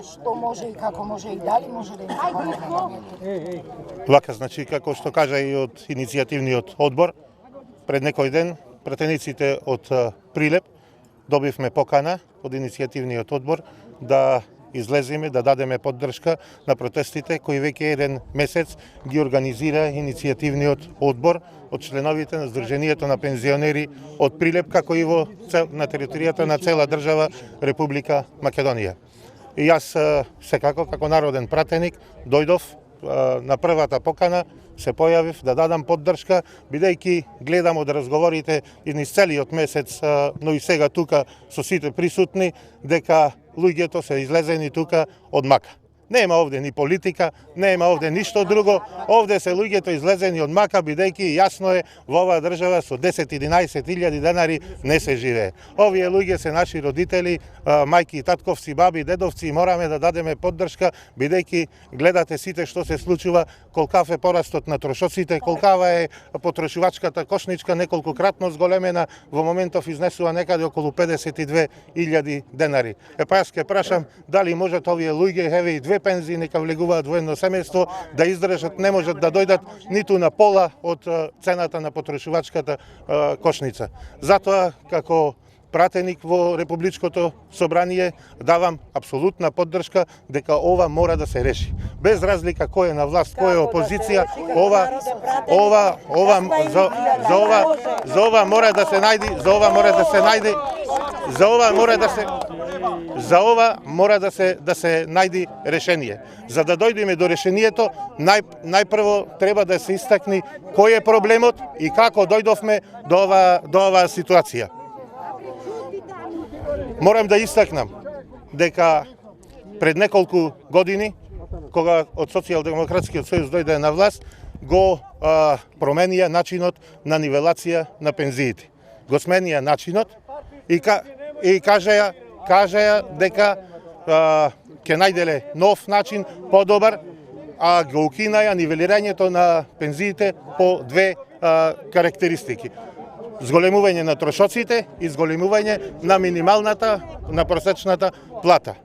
што може и како може и дали може да им се помогне? Вака, значи, како што кажа и од иницијативниот одбор, пред некој ден пратениците од Прилеп добивме покана од иницијативниот одбор да излеземе, да дадеме поддршка на протестите кои веќе еден месец ги организира иницијативниот одбор од членовите на Сдруженијето на пензионери од Прилеп, како и на територијата на цела држава Република Македонија. И јас секако како народен пратеник дојдов на првата покана, се појавив да дадам поддршка, бидејќи гледам од разговорите и низ целиот месец, но и сега тука со сите присутни, дека луѓето се излезени тука од мака. Нема овде ни политика, нема овде ништо друго, овде се луѓето излезени од мака, бидејќи јасно е во оваа држава со 10-11 илјади денари не се живее. Овие луѓе се наши родители, мајки и татковци, баби, дедовци, и мораме да дадеме поддршка, бидејќи гледате сите што се случува, колкав е порастот на трошоците, колкава е потрошувачката кошничка, неколкократно зголемена, во моментов изнесува некаде околу 52.000 денари. Па јас ке прашам дали можат овие луѓе, еве и 2 пензии нека влегуваат во едно семејство, да издржат, не можат да дојдат ниту на пола од цената на потрошувачката кошница. Затоа, како пратеник во Републичкото собрание, давам апсолутна поддршка дека ова мора да се реши. Без разлика кој е на власт, кој е опозиција, за ова мора да се најде, да се најде решение. За да дојдеме до решението, најпрво треба да се истакни кој е проблемот и како дојдовме до оваа ситуација. Морам да истакнам дека пред неколку години, кога од Социјалдемократскиот сојуз дојде на власт, го променија начинот на нивелација на пензиите. Го сменија начинот и кажаја дека ќе најделе нов начин, подобар, а го укинаја нивелирањето на пензиите по 2 карактеристики. Зголемување на трошоците и зголемување на минималната, на просечната плата.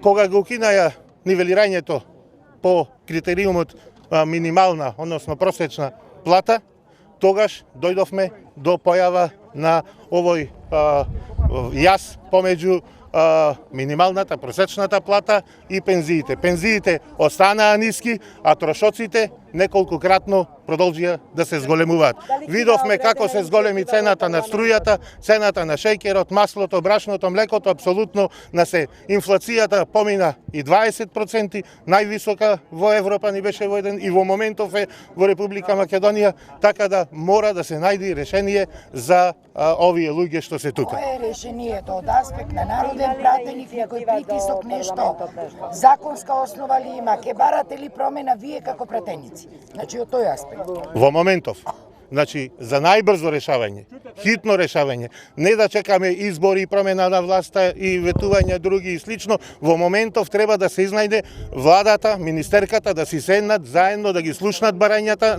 Кога го укинаја нивелирањето по критериумот минимална, односно просечна плата, тогаш дојдовме до појава на овој јас помеѓу минималната, просечната плата и пензиите. Пензиите останаа ниски, а трошоците неколкократно продолжија да се зголемуваат. Видовме како се зголеми цената на струјата, цената на шеќерот, маслото, брашното, млекото, апсолутно на се. Инфлацијата помина и 20%, највисока во Европа ни беше во еден и во моментов е во Република Македонија, така да мора да се најде решение за овие луѓе што се тука. Кој е решението од аспект на народен пратеник, некој притисок, нешто? Законска основа ли има? Ке барате ли промена вие како пратеници? Значи, од тој аспект. Во моментов, значи, за најбрзо решавање, хитно решавање, не да чекаме избори, промена на власта и ветување други и слично, во моментов треба да се изнајде владата, министерката да си седнат заедно, да ги слушнат барањата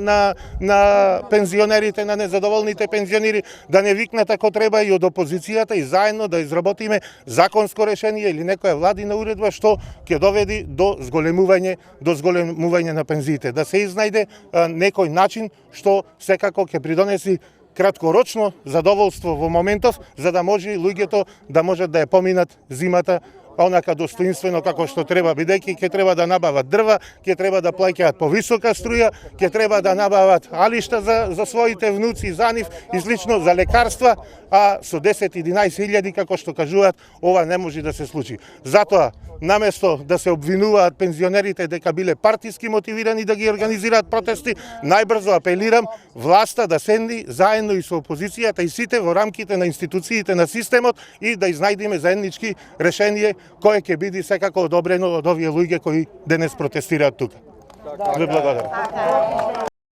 на пензионерите, на незадоволните пензионери, да не викнат ако треба и од опозицијата и заедно да изработиме законско решение или некоја владина уредба што ќе доведи до зголемување на пензиите, да се изнајде некој начин што секако ќе придонеси краткорочно задоволство во моментов, за да може луѓето да можат да ја поминат зимата онака достоинствено како што треба, бидејќи ќе треба да набават дрва, ќе треба да плаќаат повисока струја, ќе треба да набават алишта за своите внуци, за нив и слично, за лекарства, а со 10-11 илјади, како што кажуваат, ова не може да се случи. Затоа, наместо да се обвинуваат пензионерите дека биле партиски мотивирани да ги организираат протести, најбрзо апелирам власта да седни заедно и со опозицијата и сите во рамките на институциите на системот и да изнајдиме заеднички решение кое ќе биде секако одобрено од овие луѓе кои денес протестираат тука. Ви благодарам.